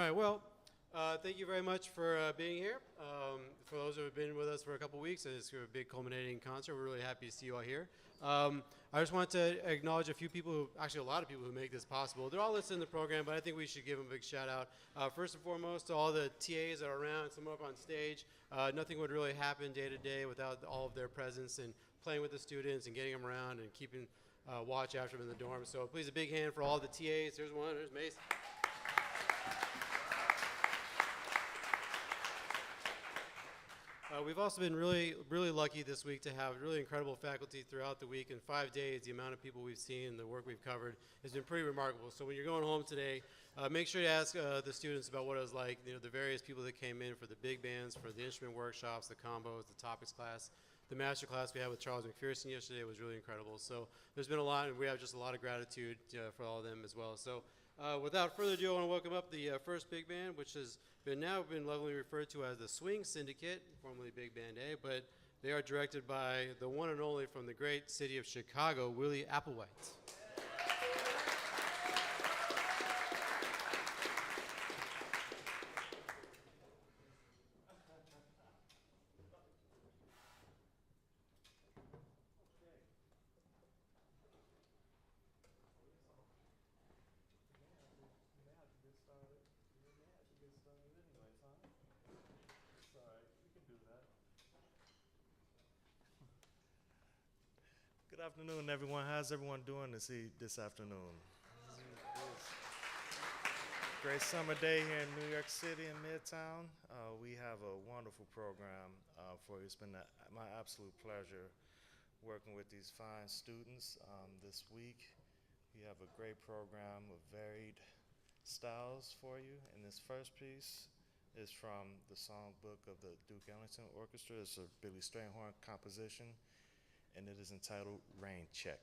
right, well, thank you very much for being here. For those who have been with us for a couple weeks, it's a big culminating concert. We're really happy to see you all here. I just want to acknowledge a few people who, actually a lot of people who make this possible. They're all listed in the program, but I think we should give them a big shout out. First and foremost, to all the TAs that are around, some up on stage. Nothing would really happen day to day without all of their presence and playing with the students and getting them around and keeping watch after them in the dorm. So please, a big hand for all the TAs. There's one, there's Mace. We've also been really lucky this week to have really incredible faculty throughout the week. In 5 days, the amount of people we've seen, the work we've covered has been pretty remarkable. So when you're going home today, make sure you ask the students about what it was like, the various people that came in for the big bands, for the instrument workshops, the combos, the topics class. The master class we had with Charles McPherson yesterday was really incredible. So there's been a lot, and we have just a lot of gratitude for all of them as well. So without further ado, I want to welcome up the first big band, which has now been lovingly referred to as the Swing Syndicate, formerly Big Band A, but they are directed by the one and only from the great city of Chicago, Willie Applewhite. Good afternoon, everyone. How's everyone doing this afternoon? Great summer day here in New York City in Midtown. We have a wonderful program for you. It's been my absolute pleasure working with these fine students this week. We have a great program of varied styles for you. And this first piece is from the songbook of the Duke Ellington Orchestra. It's a Billy Strayhorn composition, and it is entitled Rain Check.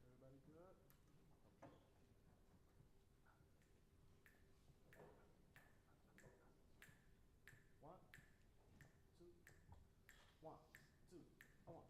Everybody good? One, two, one, two, one, two, three, four.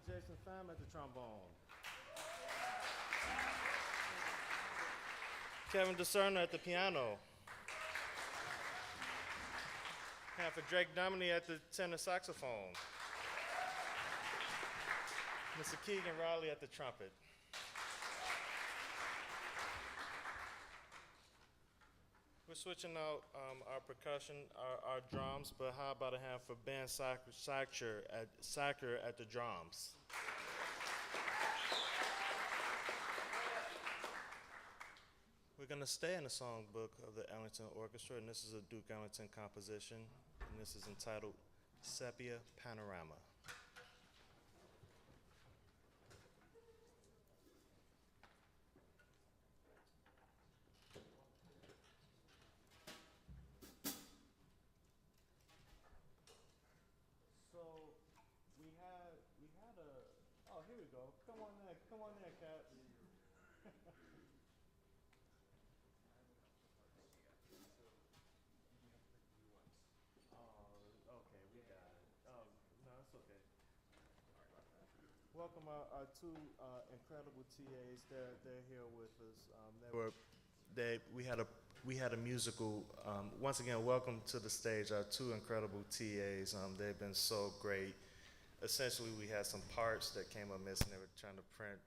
Jason Pham at the trombone. Kevin Discerner at the piano. Hand for Drake Dominy at the tenor saxophone. Mr. Keegan Riley at the trumpet. We're switching out our percussion, our drums, but how about a hand for Band Sacker at the drums? We're going to stay in the songbook of the Ellington Orchestra, and this is a Duke Ellington composition, and this is entitled Sepia Panorama. So we had a, oh, here we go. Come on there, Kat. Okay, we got it. No, it's okay. Welcome our two incredible TAs. They're here with us. We had a musical. Once again, welcome to the stage. Our two incredible TAs. They've been so great. Essentially, we had some parts that came up missing. They were trying to print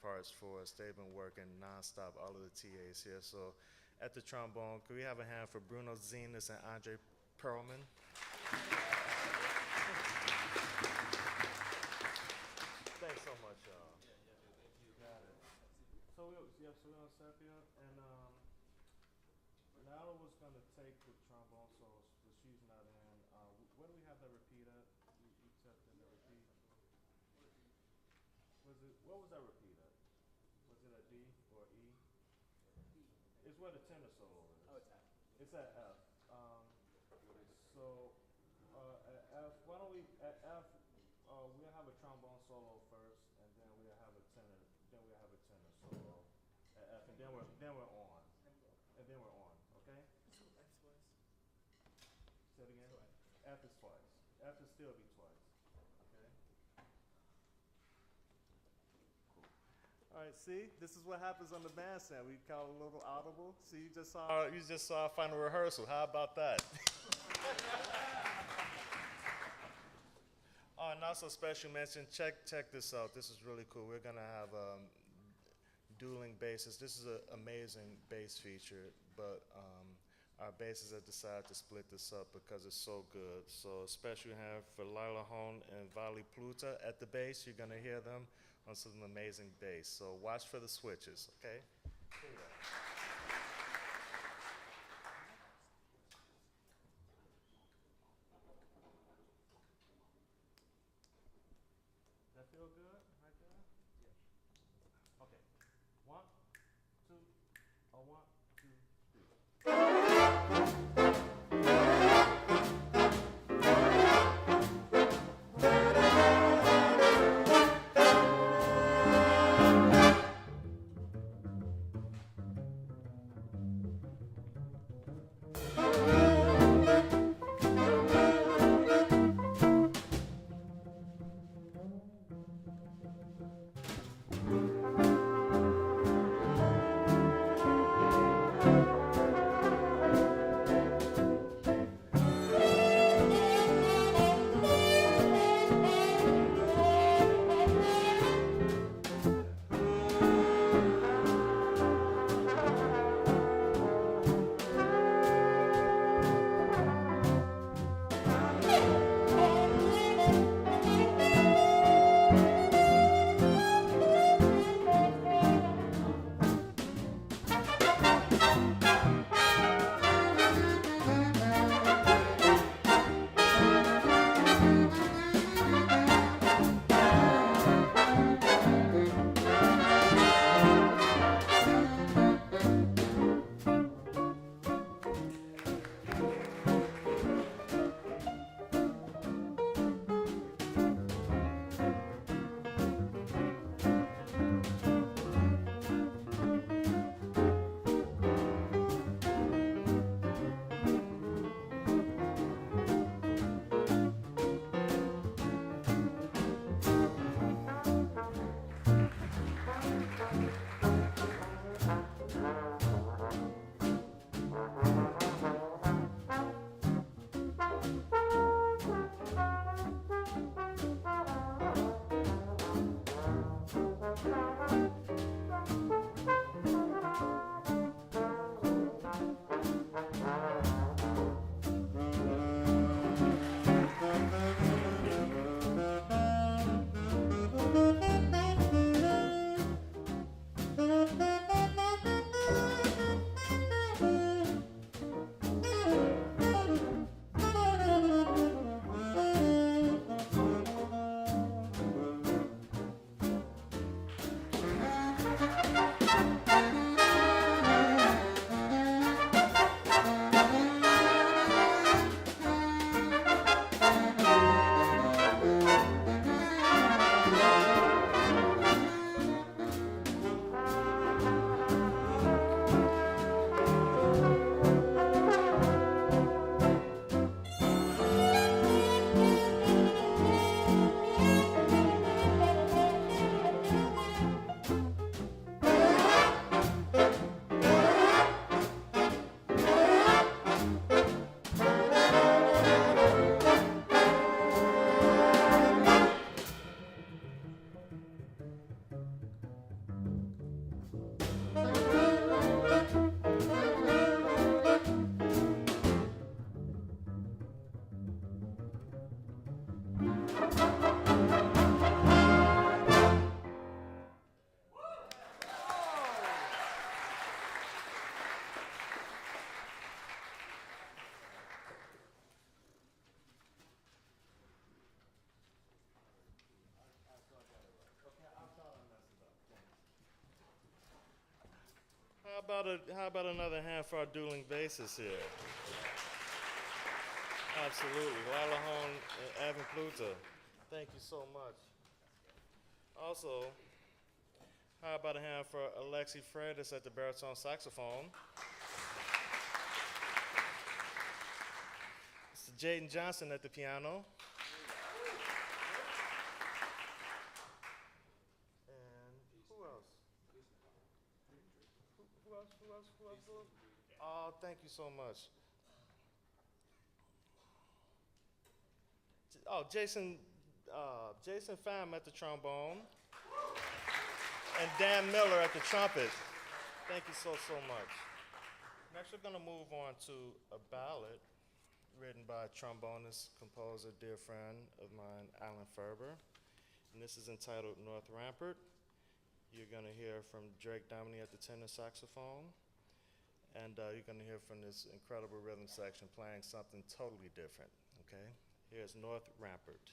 parts for us. They've been working nonstop. All of the TAs here. So, at the trombone, could we have a hand for Bruno Zenas and Andre Perlman? Thanks so much, y'all. Got it. So we're on Sepia, and Nala was gonna take the trombone solo, but she's not in. Where do we have that repeat at? You tapped in the repeat. What was that repeat at? Was it at D or E? It's where the tenor solo is. Oh, it's F. It's at F. So at F, why don't we at F? We'll have a trombone solo first, and then we'll have a tenor. Then we'll have a tenor solo at F, and then we're on, and then we're on. Okay. So F twice. Say it again. So F is twice. F will still be twice. Okay. Cool. All right. See, this is what happens on the bandstand. We call it a little audible. See, you just saw our final rehearsal. How about that? Oh, and also special mention, check this out. This is really cool. We're gonna have dueling basses. This is an amazing bass feature, but our bassists have decided to split this up because it's so good. So special hand for Lila Hone and Vali Pluta at the bass. You're gonna hear them on some amazing bass. So watch for the switches, okay? Here we go. That feel good right there? Yeah. Okay. 1, 2, or 1, 2, 3. how about another hand for our dueling bassists here? Absolutely, Lila Hone and Evan Pluta. Thank you so much. Also, how about a hand for Alexi Freitas at the baritone saxophone? Mr. Jaden Johnson at the piano. And who else? Who else? Oh, thank you so much. Oh, Jason Pham at the trombone. And Dan Miller at the trumpet. Thank you so much. Next, we're going to move on to a ballad written by a trombonist, composer, dear friend of mine, Alan Ferber. And this is entitled North Rampart. You're going to hear from Drake Dominy at the tenor saxophone. And you're going to hear from this incredible rhythm section playing something totally different, okay? Here's North Rampart.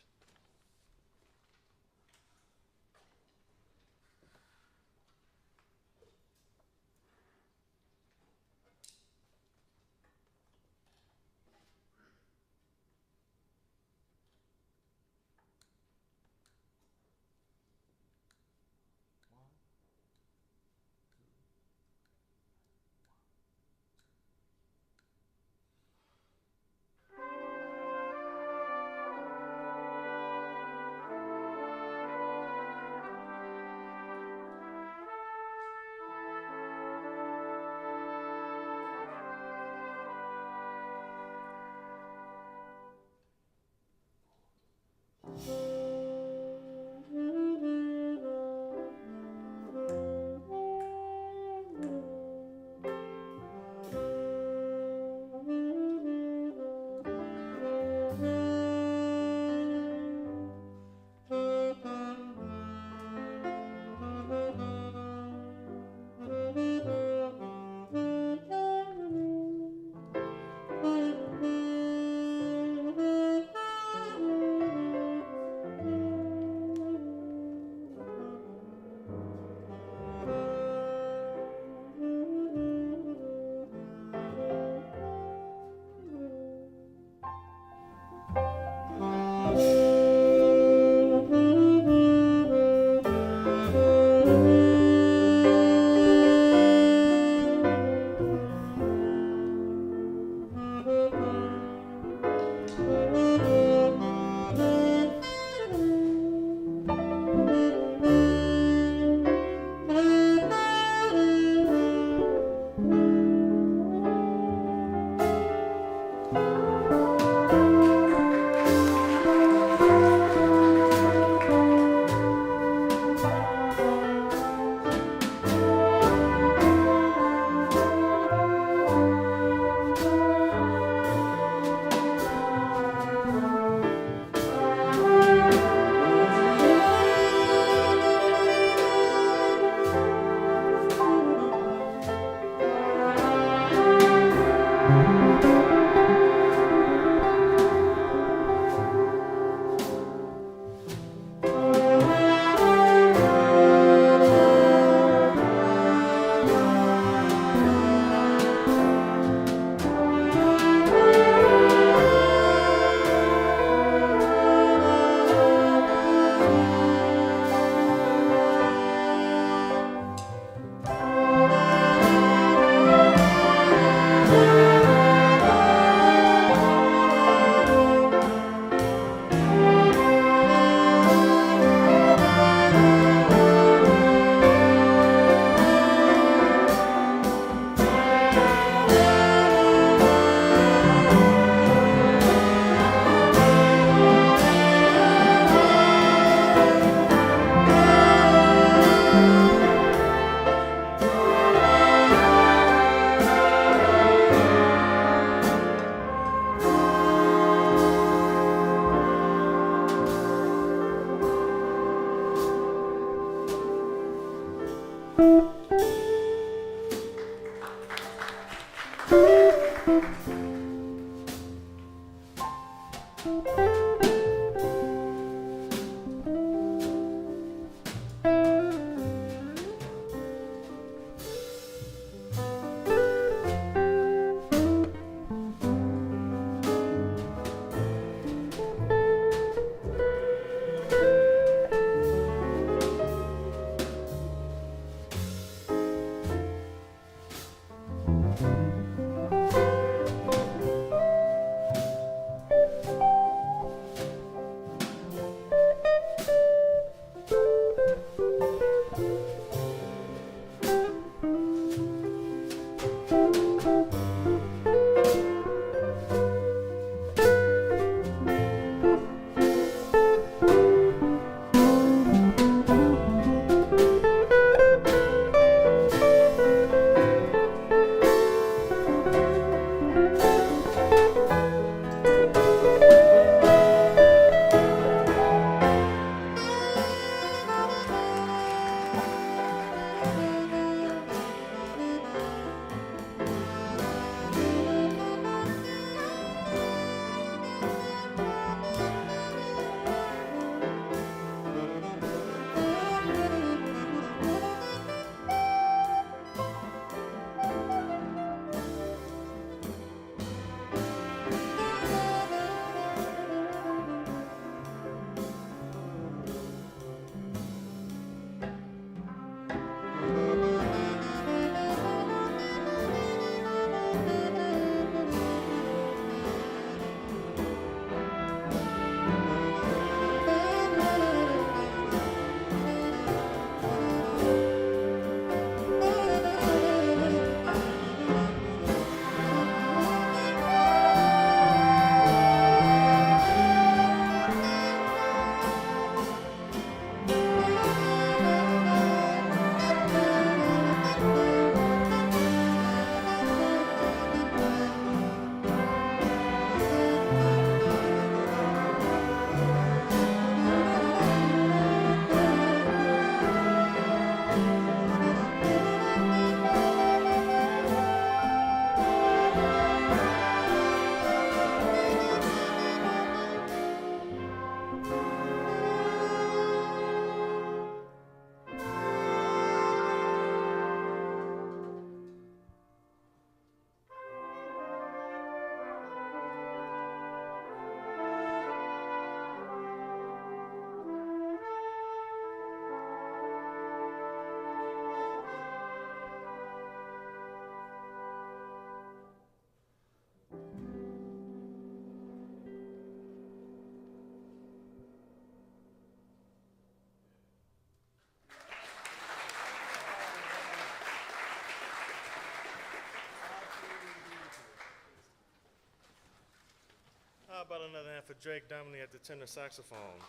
How about another hand for Drake Dominy at the tenor saxophone?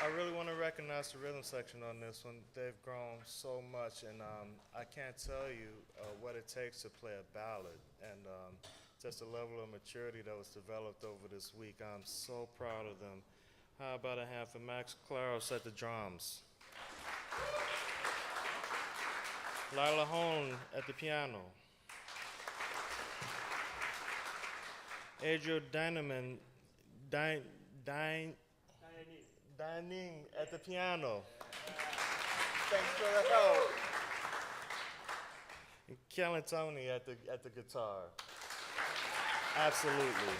I really want to recognize the rhythm section on this one. They've grown so much, and I can't tell you what it takes to play a ballad, and just the level of maturity that was developed over this week. I'm so proud of them. How about a hand for Max Claros at the drums? Lila Hone at the piano. Adriel Dynaman, Dining at the piano. Thanks for the help. And Kellen Tony at the guitar. Absolutely.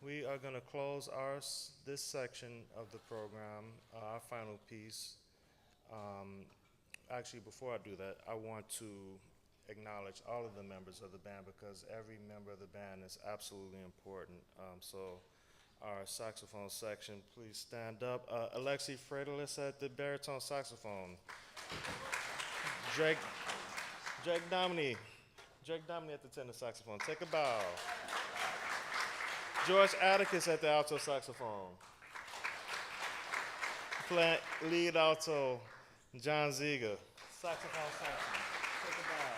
We are going to close this section of the program, our final piece. Actually, before I do that, I want to acknowledge all of the members of the band because every member of the band is absolutely important. So our saxophone section, please stand up. Alexi Fredalis at the baritone saxophone. Drake Dominy at the tenor saxophone. Take a bow. George Atticus at the alto saxophone. Lead alto, John Ziega. Saxophone section. Take a bow.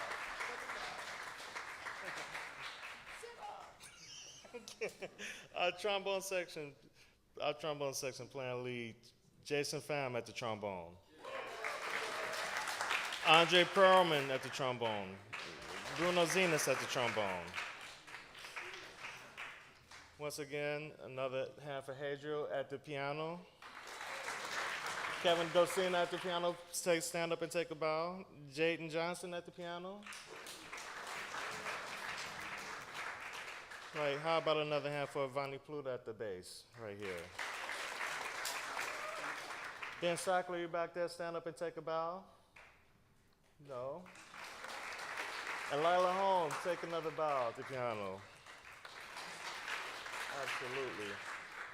Our trombone section playing lead, Jason Pham at the trombone. Andre Perlman at the trombone. Bruno Zenas at the trombone. Once again, another hand for Hadriel at the piano. Kevin Docena at the piano, stand up and take a bow. Jaden Johnson at the piano. Right, how about another hand for Vani Pluta at the bass, right here. Ben Sackler, you back there, stand up and take a bow? No. And Lila Holmes, take another bow at the piano. Absolutely.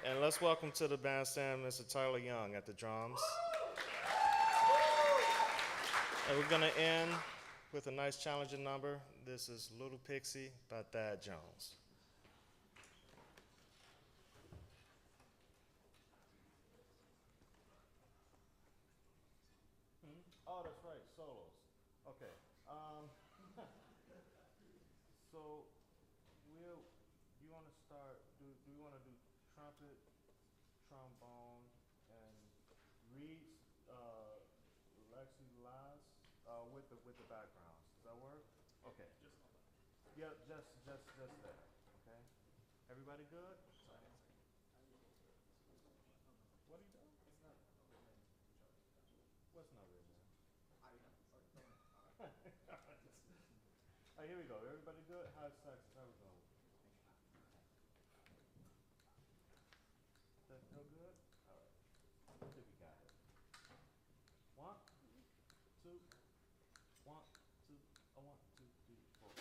And let's welcome to the bandstand Mr. Tyler Young at the drums. And we're gonna end with a nice challenging number. This is Little Pixie by Thad Jones. Oh, that's right, solos. Okay. So you want to start? Do you want to do trumpet, trombone, and Reed, Lexi Laz with the backgrounds? Does that work? Okay. Yeah, just there. Okay. Everybody good? What are you doing? What's not written there? All right, here we go. Everybody good? How's sex? How we going? That feel good? All right. I think we got it. 1, 2, 1, 2, 1, 2, 3, 4.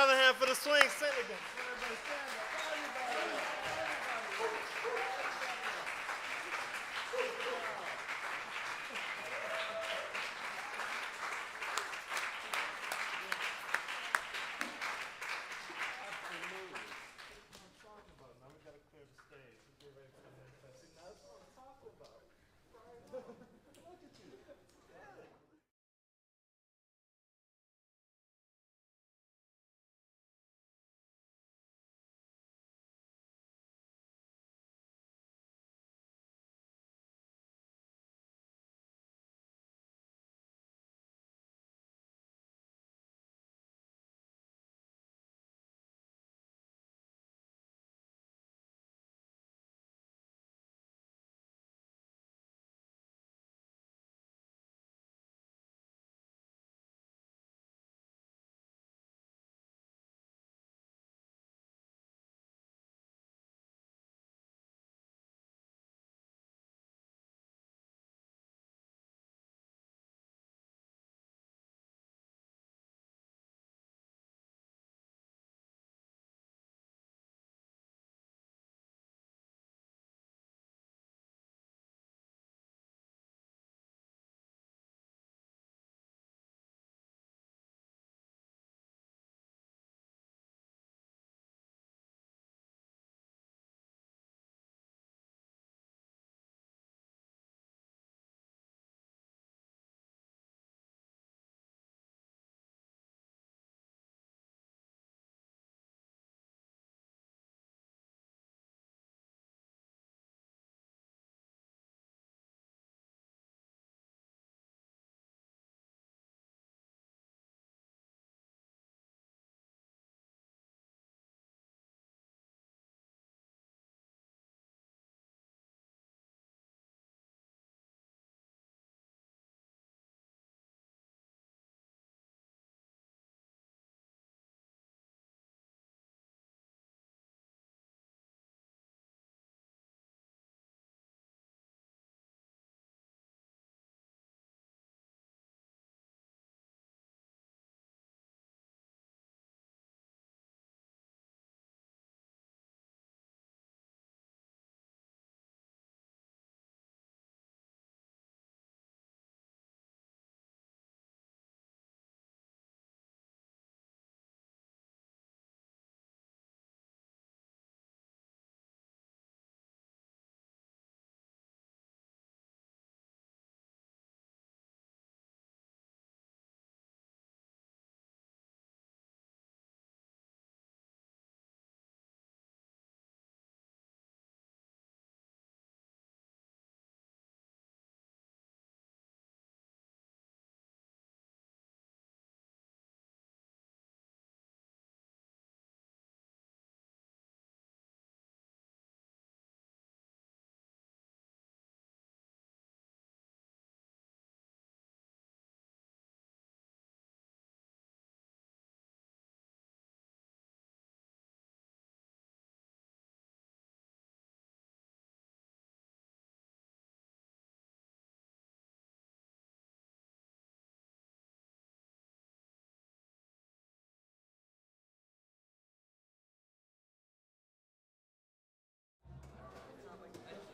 another hand for the Swing Syndicate. Everybody stand up. Everybody. Absolutely. That's what I'm talking about. Now we got to clear the stage. We get ready for the next time. See, now that's what I'm talking about. Look at you.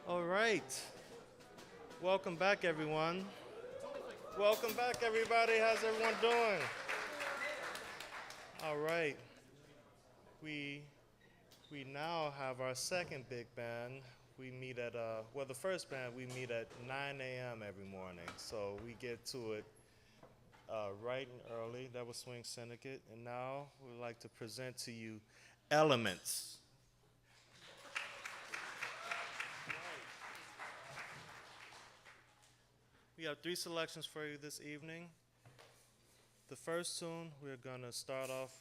All right. Welcome back, everyone. Welcome back, everybody. How's everyone doing? All right. We now have our second big band. We meet at the first band we meet at 9 a.m. every morning. So we get to it right and early. That was Swing Syndicate, and now we'd like to present to you Elements. We have 3 selections for you this evening. The first tune, we're gonna start off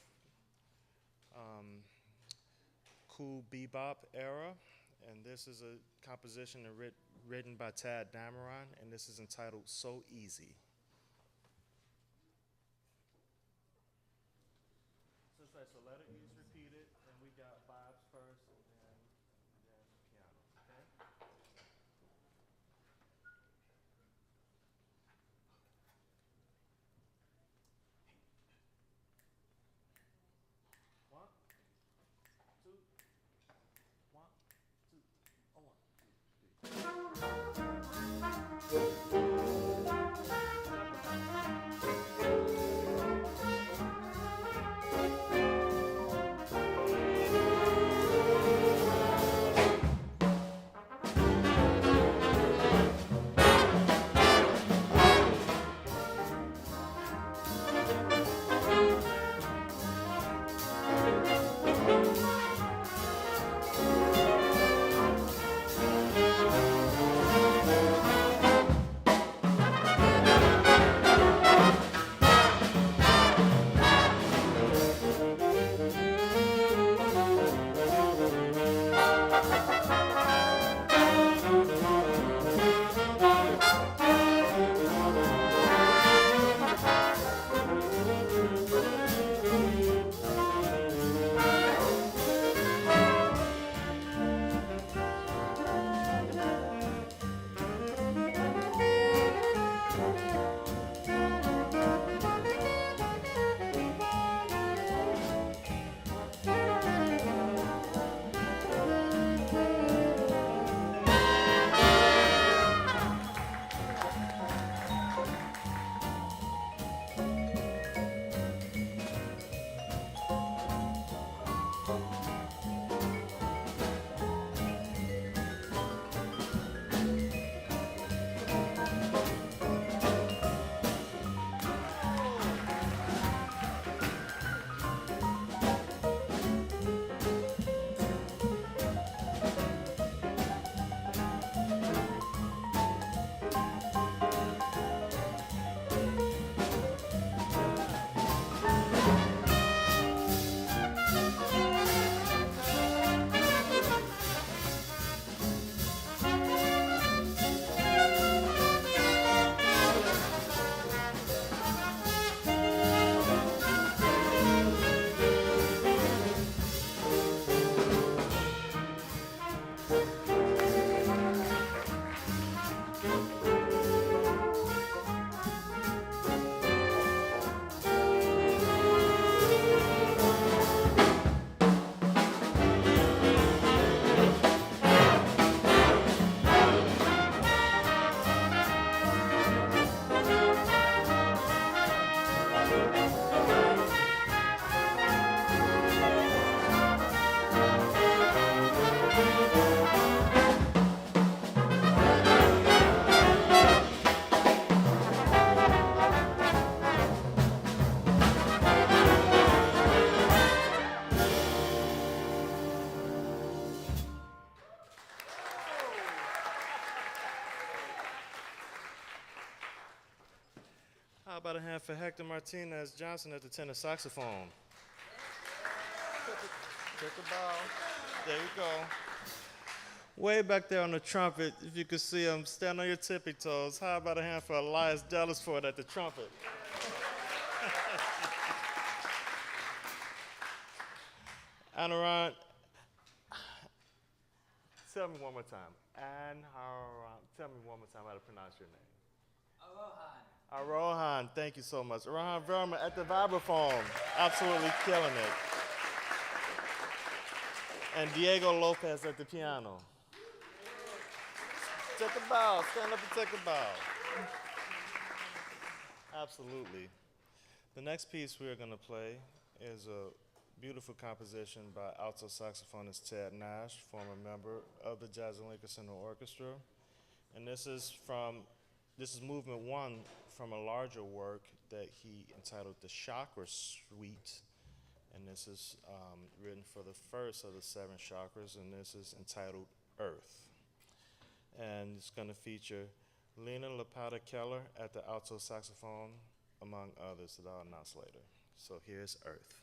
cool bebop era, and this is a composition written by Tad Dameron, and this is entitled So Easy. So let it ease, repeat it, and we got vibes first, and then piano, okay? about a hand for Hector Martinez Johnson at the tenor saxophone? Check the bow. There you go. Way back there on the trumpet, if you can see him, stand on your tippy toes. How about a hand for Elias Dellisford at the trumpet? Anaran, tell me one more time. Anaran, tell me one more time how to pronounce your name. Arohan, thank you so much. Arohan Verma at the vibraphone, absolutely killing it. And Diego Lopez at the piano. Take a bow, stand up and take a bow. Absolutely. The next piece we're going to play is a beautiful composition by alto saxophonist Ted Nash, former member of the Jazz and Lincoln Center Orchestra. And this is movement one from a larger work that he entitled The Chakra Suite. And this is written for the first of the 7 chakras, and this is entitled Earth. And it's going to feature Lena Lapata Keller at the alto saxophone, among others that I'll announce later. So here's Earth.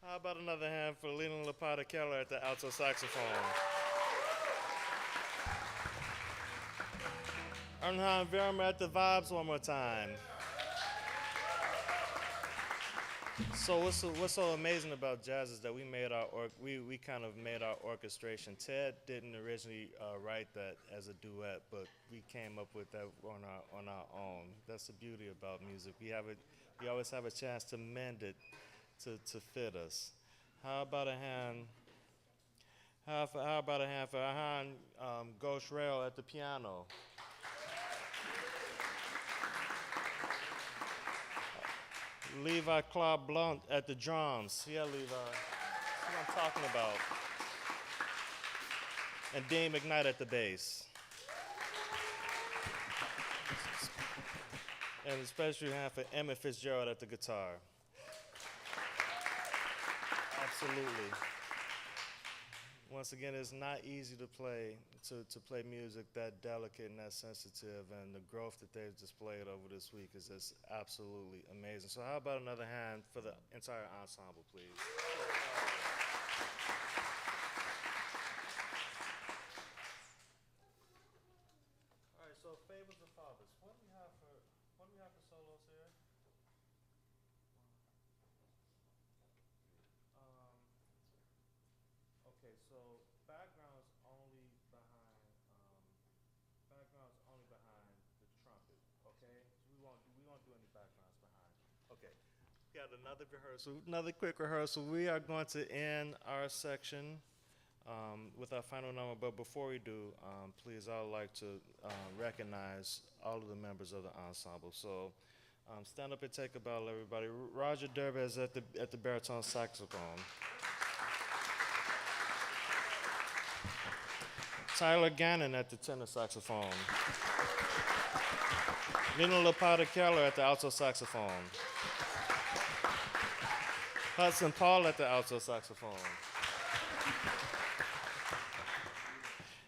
How about another hand for Leland Lapata Keller at the alto saxophone? Ernhan Verma at the vibes one more time. So what's so amazing about jazz is that we kind of made our orchestration. Ted didn't originally write that as a duet, but we came up with that on our own. That's the beauty about music. We always have a chance to mend it to fit us. How about a hand? How about a hand for Ahan Ghosh Rail at the piano? Levi Claude Blunt at the drums. Yeah, Levi. That's what I'm talking about. And Dean McKnight at the bass. And especially half for Emmett Fitzgerald at the guitar. Absolutely. Once again, it's not easy to play music that delicate and that sensitive, and the growth that they've displayed over this week is just absolutely amazing. So how about another hand for the entire ensemble, please? All right, so Fables of Fathers. What do we have for solos here? Okay, so backgrounds only behind the trumpet. Okay, so we won't do any backgrounds behind. Okay, we got another quick rehearsal. We are going to end our section with our final number, but before we do, please, I would like to recognize all of the members of the ensemble. So stand up and take a bow, everybody. Roger Derbez at the baritone saxophone. Tyler Gannon at the tenor saxophone. Nina Lapata Keller at the alto saxophone. Hudson Paul at the alto saxophone.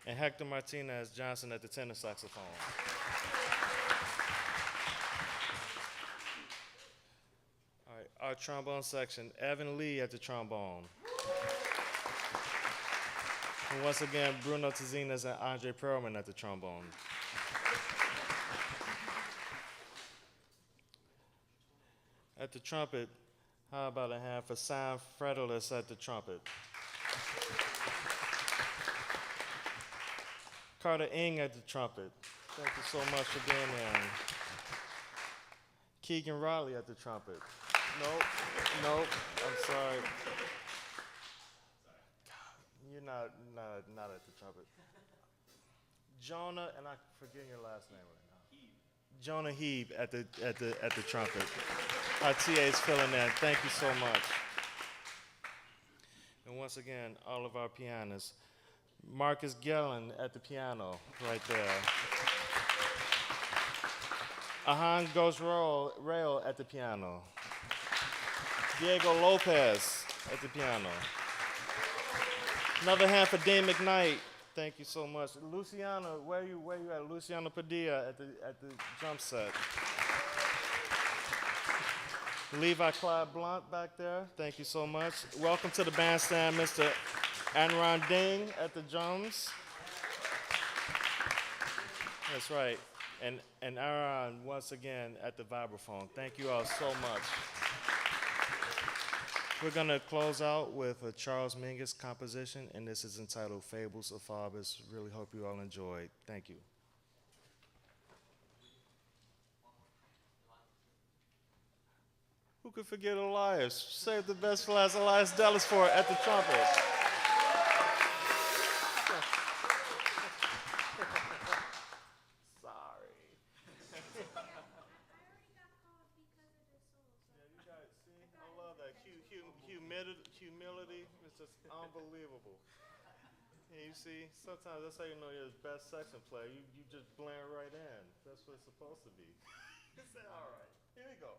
And Hector Martinez Johnson at the tenor saxophone. All right, our trombone section, Evan Lee at the trombone. And once again, Bruno Tazinas and Andre Perlman at the trombone. At the trumpet, how about a hand for Sam Fredelis at the trumpet? Carter Ing at the trumpet. Thank you so much for being here. Keegan Riley at the trumpet. Nope, I'm sorry. You're not at the trumpet. Jonah, and I'm forgetting your last name right now. Jonah Heeb at the trumpet. Our TA's filling in. Thank you so much. And once again, all of our pianists. Marcus Gellan at the piano, right there. Ahan Ghosh Rail at the piano. Diego Lopez at the piano. Another hand for Dean McKnight. Thank you so much. Luciana, where you at? Luciana Padilla at the drum set. Levi Clyde Blunt back there. Thank you so much. Welcome to the bandstand, Mr. Anran Ding at the drums. That's right. And Aaron once again at the vibraphone. Thank you all so much. We're going to close out with a Charles Mingus composition, and this is entitled Fables of Fathers. Really hope you all enjoyed. Thank you. Who could forget Elias? Save the best for last. Elias Dellisford at the trumpet. Humility is just unbelievable. And you see, sometimes that's how you know you're the best section player. You just blend right in. That's what it's supposed to be. You say, all right, here we go.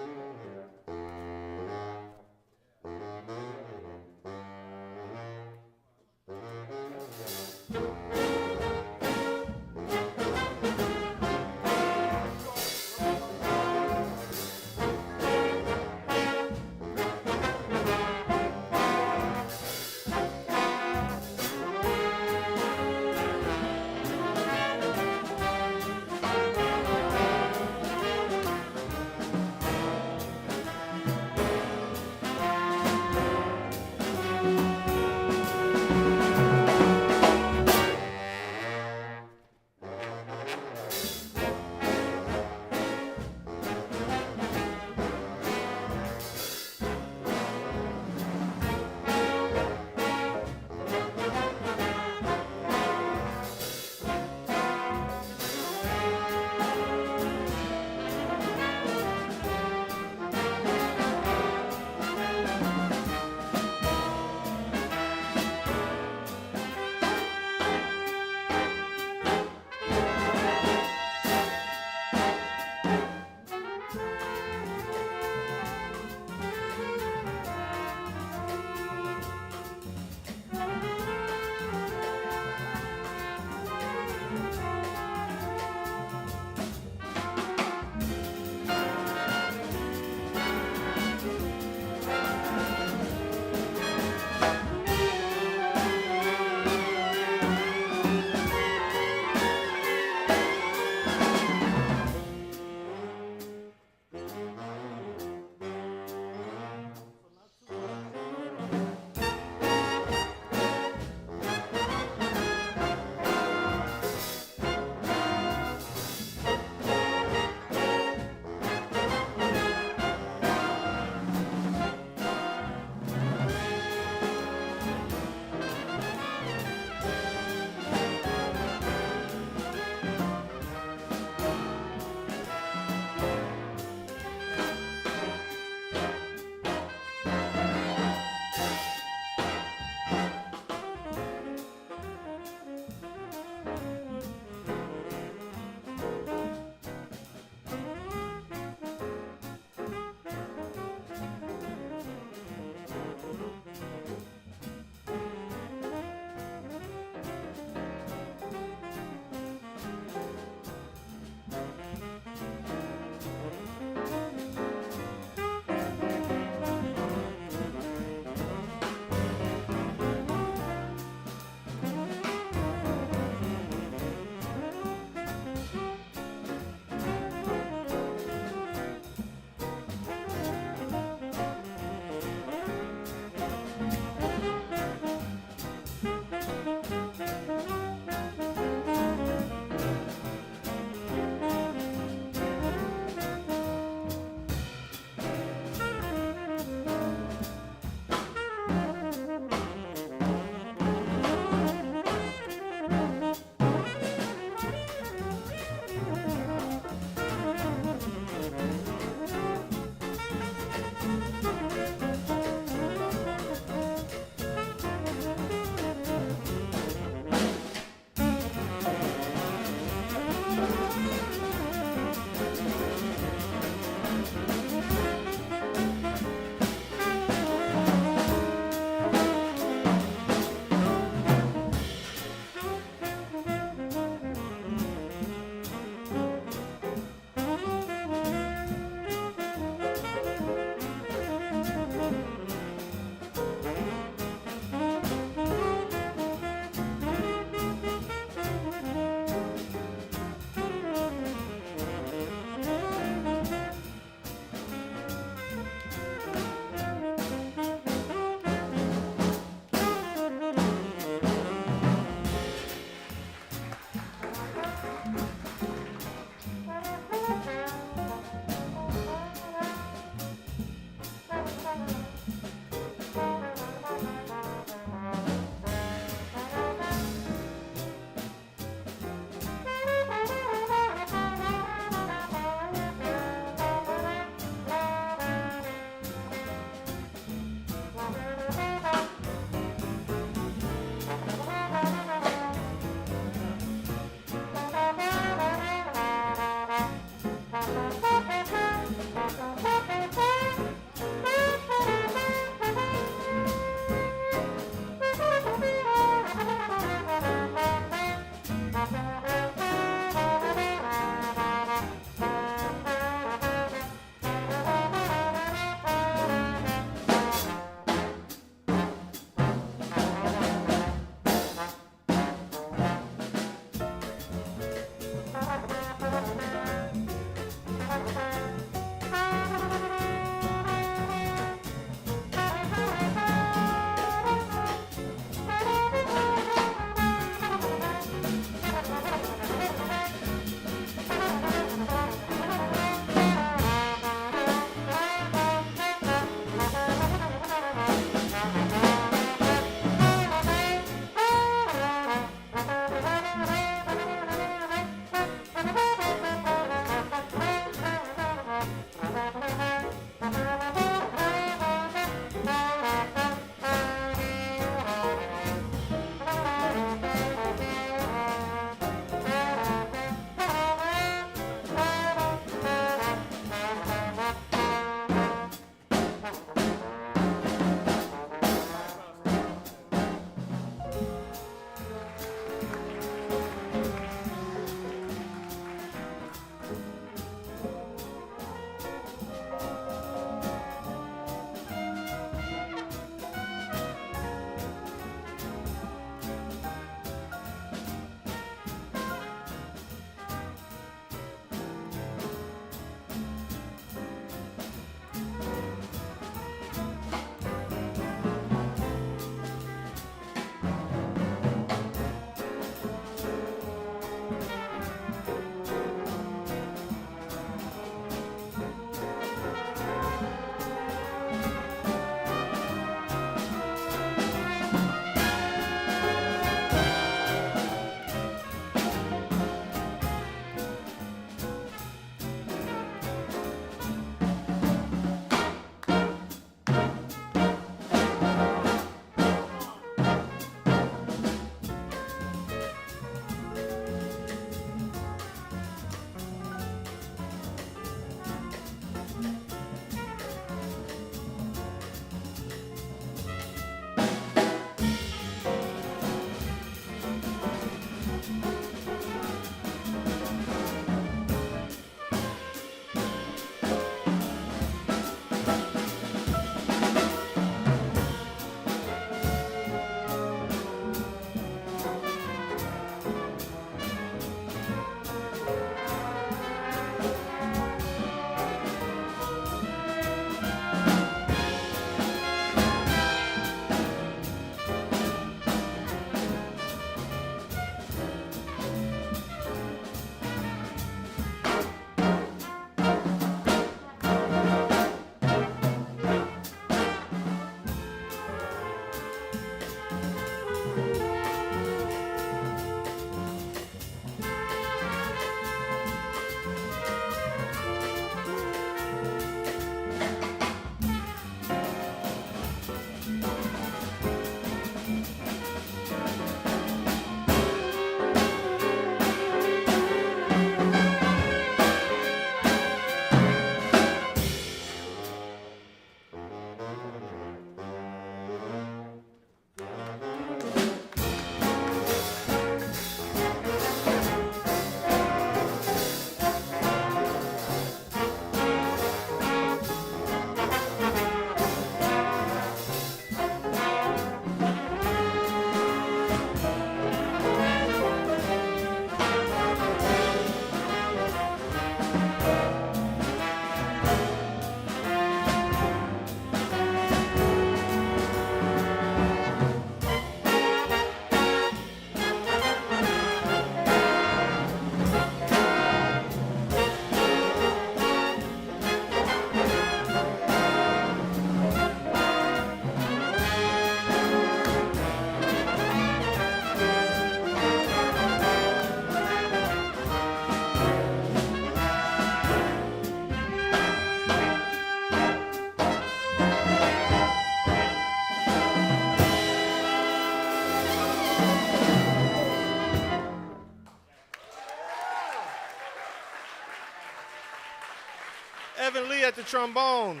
Evan Lee at the trombone.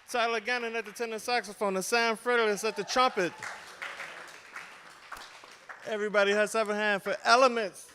Tyler Gannon at the tenor saxophone. And Sam Fredericks at the trumpet. Everybody has to have a hand for Elements.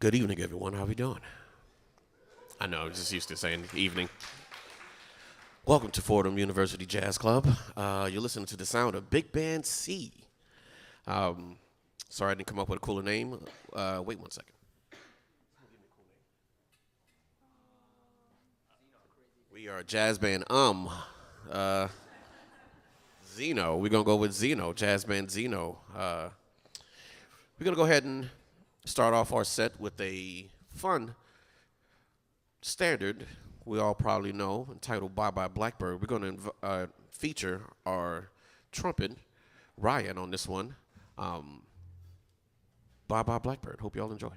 Good evening, everyone. How we doing? I know, I'm just used to saying evening. Welcome to Fordham University Jazz Club. You're listening to the sound of Big Band C. Sorry I didn't come up with a cooler name. Wait 1 second. We are a jazz band, Zeno. We're going to go with Zeno, jazz band Zeno. We're going to go ahead and start off our set with a fun standard we all probably know, entitled Bye Bye Blackbird. We're going to feature our trumpet, Ryan, on this one. Bye Bye Blackbird. Hope you all enjoy.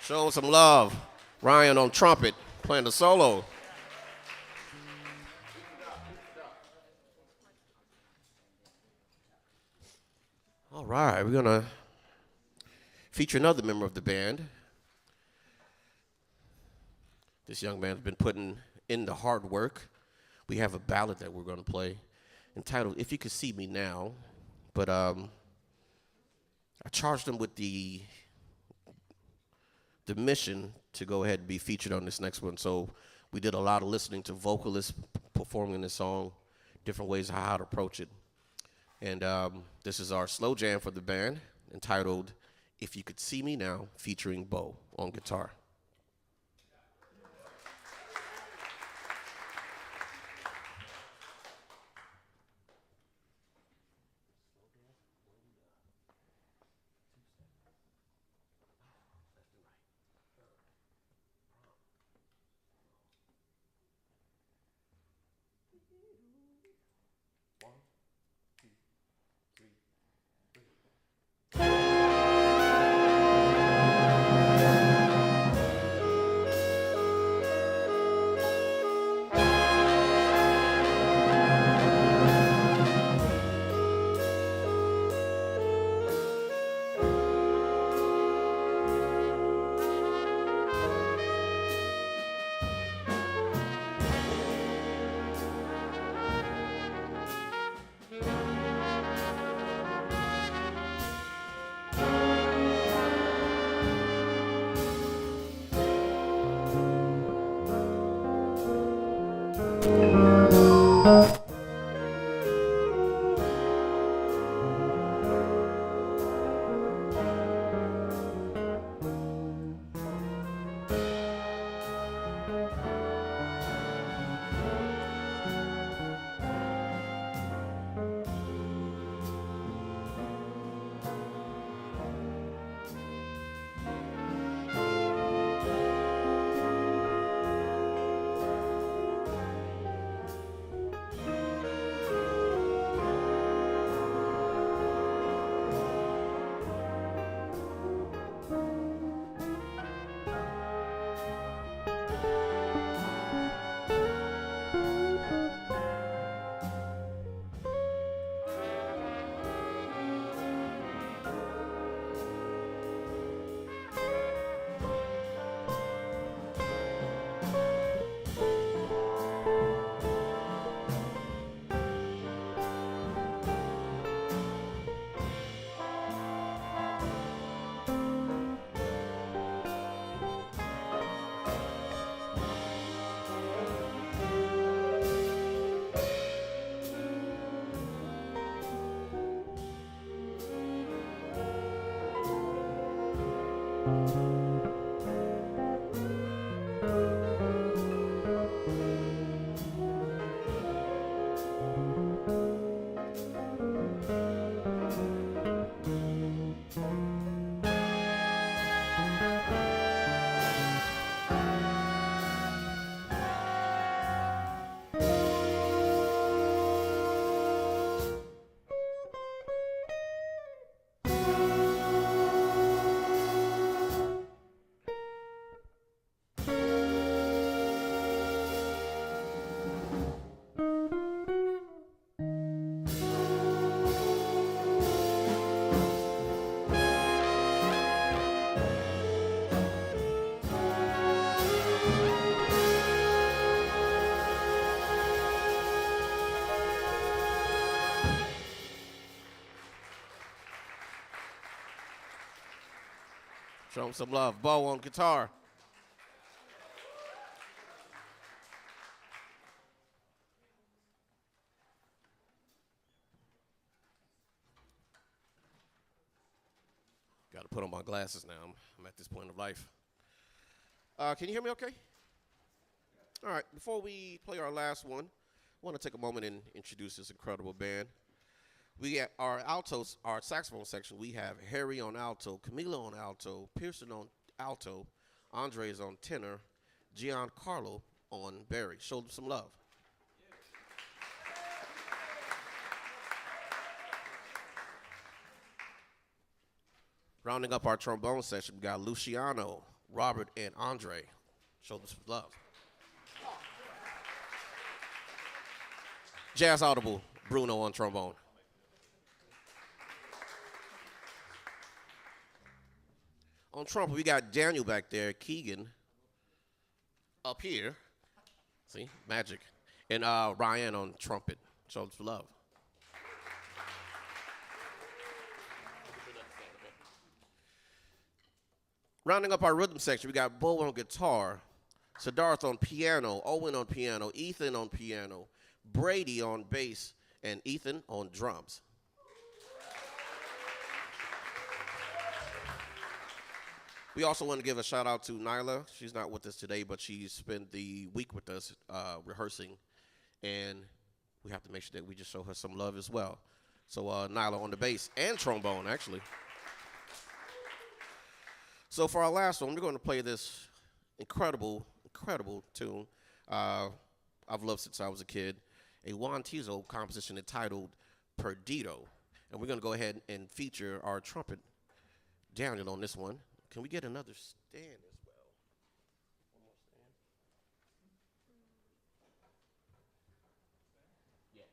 Show 'em some love. Ryan on trumpet, playing the solo. All right, we're going to feature another member of the band. This young man's been putting in the hard work. We have a ballad that we're going to play entitled If You Could See Me Now. But I charged him with the mission to go ahead and be featured on this next one. So we did a lot of listening to vocalists performing this song, different ways of how to approach it. And this is our slow jam for the band entitled If You Could See Me Now, featuring Bo on guitar. Show him some love. Bo on guitar. Got to put on my glasses now. I'm at this point of life. Can you hear me okay? All right, before we play our last one, I want to take a moment and introduce this incredible band. We got our altos, our saxophone section. We have Harry on alto, Camila on alto, Pearson on alto, Andres on tenor, Giancarlo on Barry. Show them some love. Rounding up our trombone section, we got Luciano, Robert, and Andre. Show them some love. Jazz Audible, Bruno on trombone. On trumpet, we got Daniel back there, Keegan up here. See, magic. And Ryan on trumpet. Show them some love. Rounding up our rhythm section, we got Bo on guitar, Siddharth on piano, Owen on piano, Ethan on piano, Brady on bass, and Ethan on drums. We also want to give a shout out to Nyla. She's not with us today, but she spent the week with us rehearsing, and we have to make sure that we just show her some love as well. So Nyla on the bass and trombone, actually. So for our last one, we're going to play this incredible tune I've loved since I was a kid, a Juan Tizo composition entitled Perdido. And we're going to go ahead and feature our trumpet, Daniel, on this one. Can we get another stand as well? One more stand. Yeah.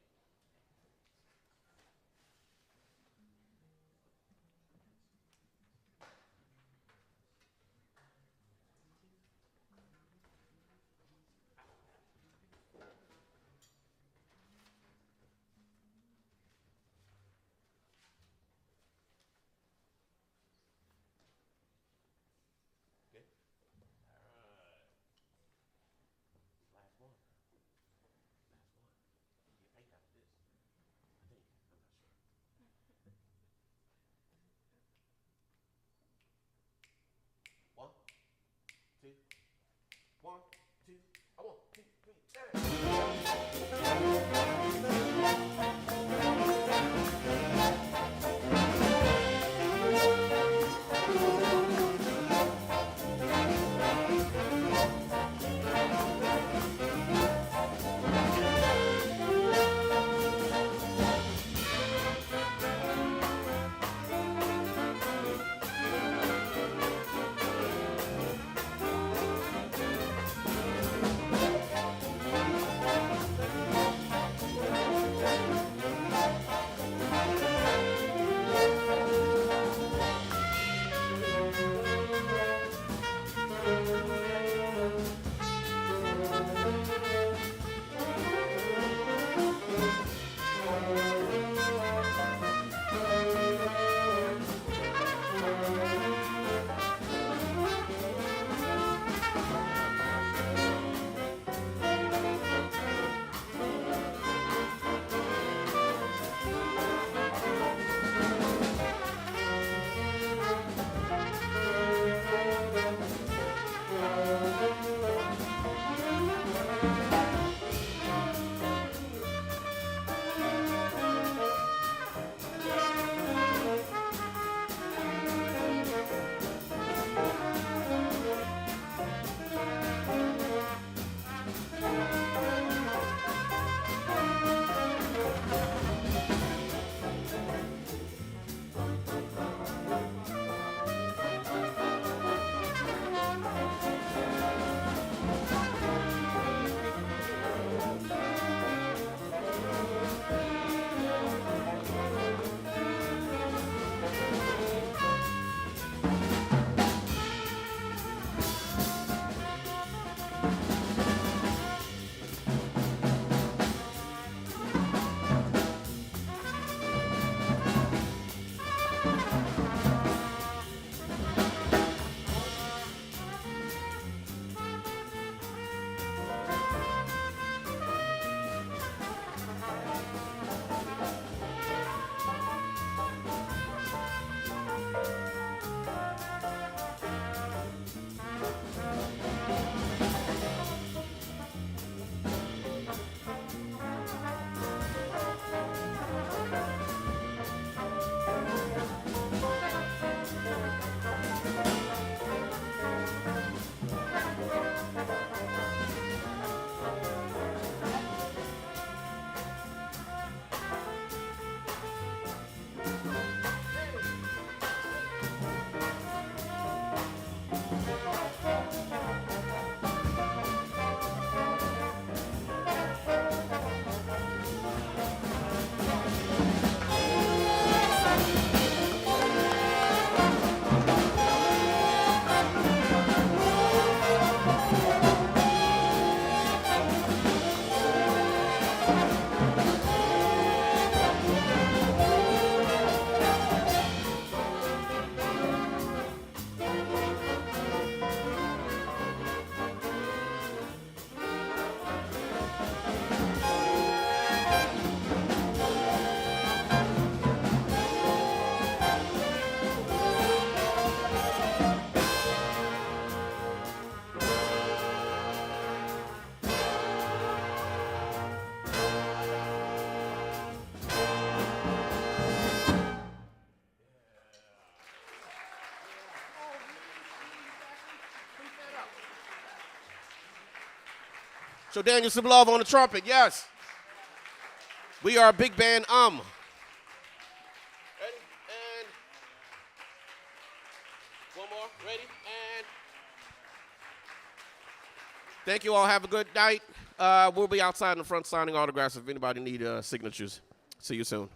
Okay. Show Daniel some love on the trumpet, yes. We are a big band, Ready? And one more, ready? And thank you all, have a good night. We'll be outside in the front signing autographs if anybody need signatures. See you soon.